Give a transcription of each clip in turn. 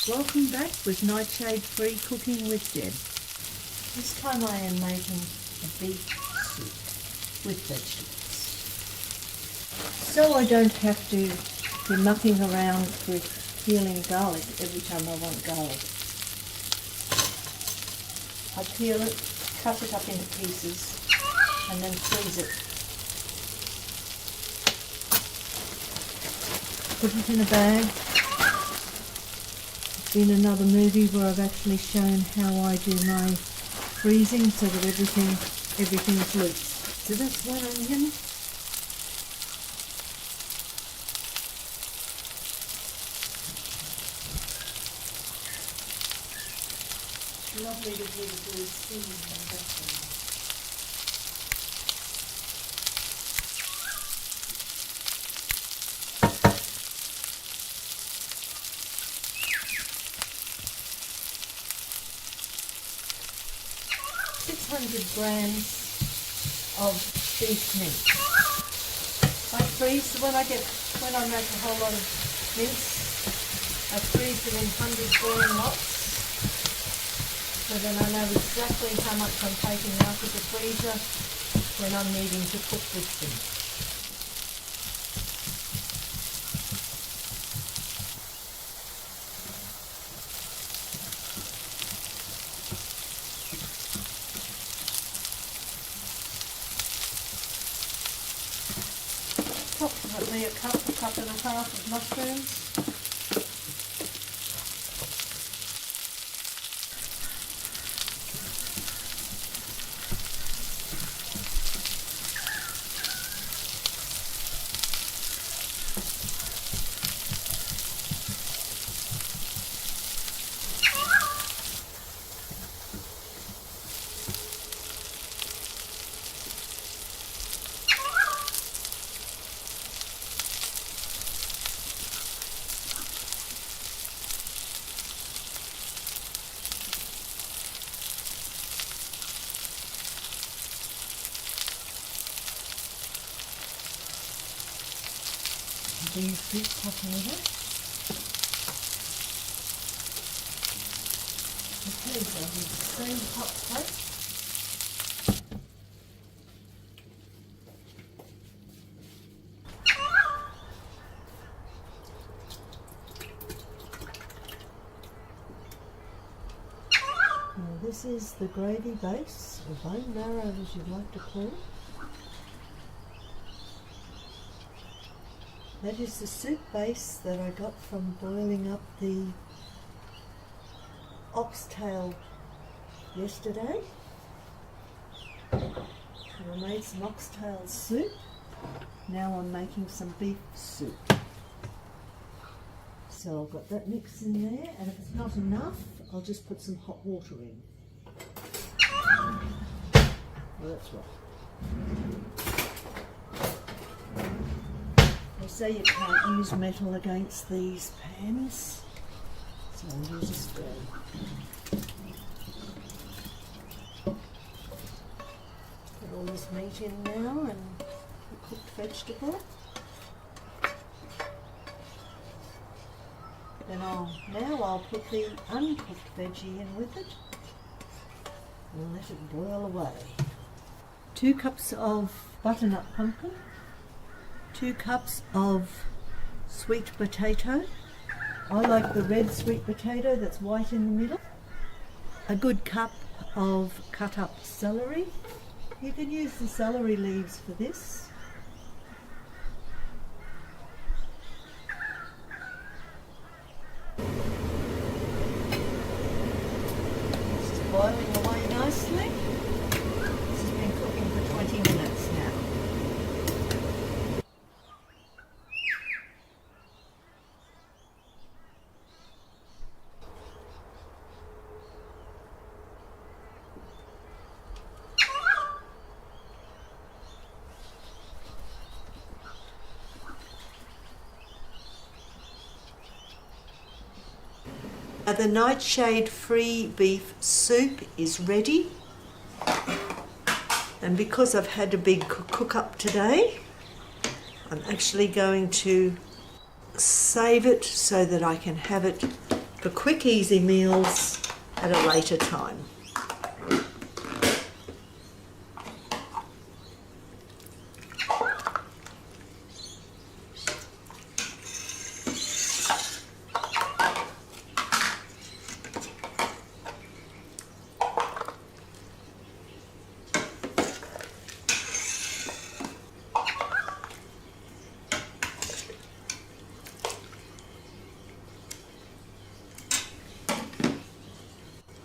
Welcome back with Nightshade-Free Cooking with Deb. This time I am making a beef soup with vegetables. So I don't have to be mucking around with peeling garlic every time I want garlic. I peel it, cut it up into pieces, and then freeze it. Put it in a bag. Been another movie where I've actually shown how I do my freezing so that everything is loose. So that's one onion. It's lovely to get a blue skin in the background. Grams of beef meat. I freeze when I make a whole lot of mince. I freeze them in 100-gram lots, so then I know exactly how much I'm taking out of the freezer when I'm needing to cook with them. Approximately a cup and a half of mushrooms. These sweet potato. Okay, so I'll use the same hot plate. Now this is the gravy base, or bone marrow as you'd like to call it. That is the soup base that I got from boiling up the oxtail yesterday. And I made some oxtail soup. Now I'm making some beef soup. So I've got that mix in there, and if it's not enough, I'll just put some hot water in. Well, that's right. They say you can't use metal against these pans, so I'll use a spoon. Put all this meat in now and the cooked vegetable. Then I'll put the uncooked veggie in with it and let it boil away. 2 cups of butternut pumpkin. 2 cups of sweet potato. I like the red sweet potato that's white in the middle. A good cup of cut up celery. You can use the celery leaves for this. This is boiling away nicely. This has been cooking for 20 minutes now. The Nightshade-Free Beef Soup is ready, and because I've had a big cook up today, I'm actually going to save it so that I can have it for quick, easy meals at a later time.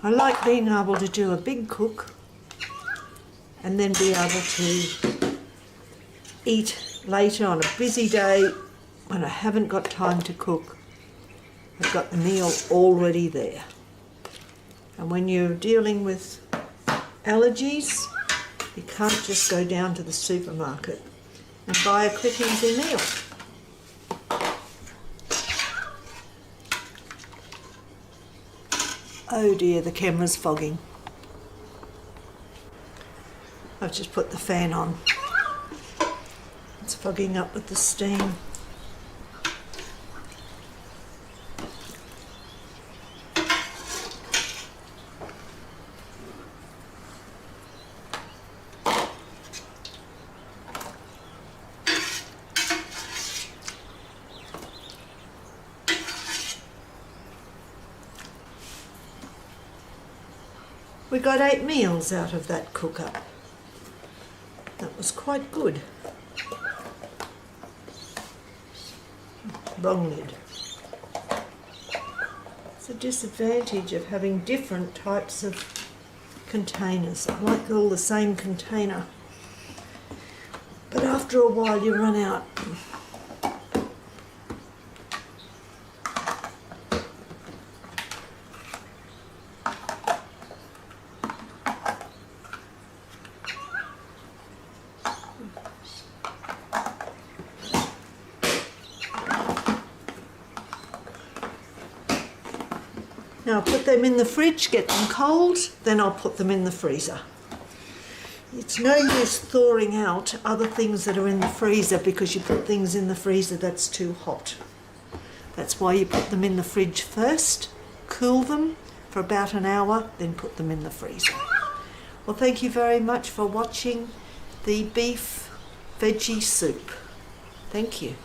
I like being able to do a big cook and then be able to eat later on a busy day when I haven't got time to cook. I've got the meal already there. And when you're dealing with allergies, you can't just go down to the supermarket and buy a quick, easy meal. Oh dear, the camera's fogging. I've just put the fan on. It's fogging up with the steam. We got 8 meals out of that cook-up. That was quite good. Wrong lid. It's a disadvantage of having different types of containers. I like all the same container, but after a while you run out. Now I'll put them in the fridge, get them cold, then I'll put them in the freezer. It's no use thawing out other things that are in the freezer because you put things in the freezer that's too hot. That's why you put them in the fridge first, cool them for about an hour, then put them in the freezer. Well, thank you very much for watching the beef veggie soup. Thank you.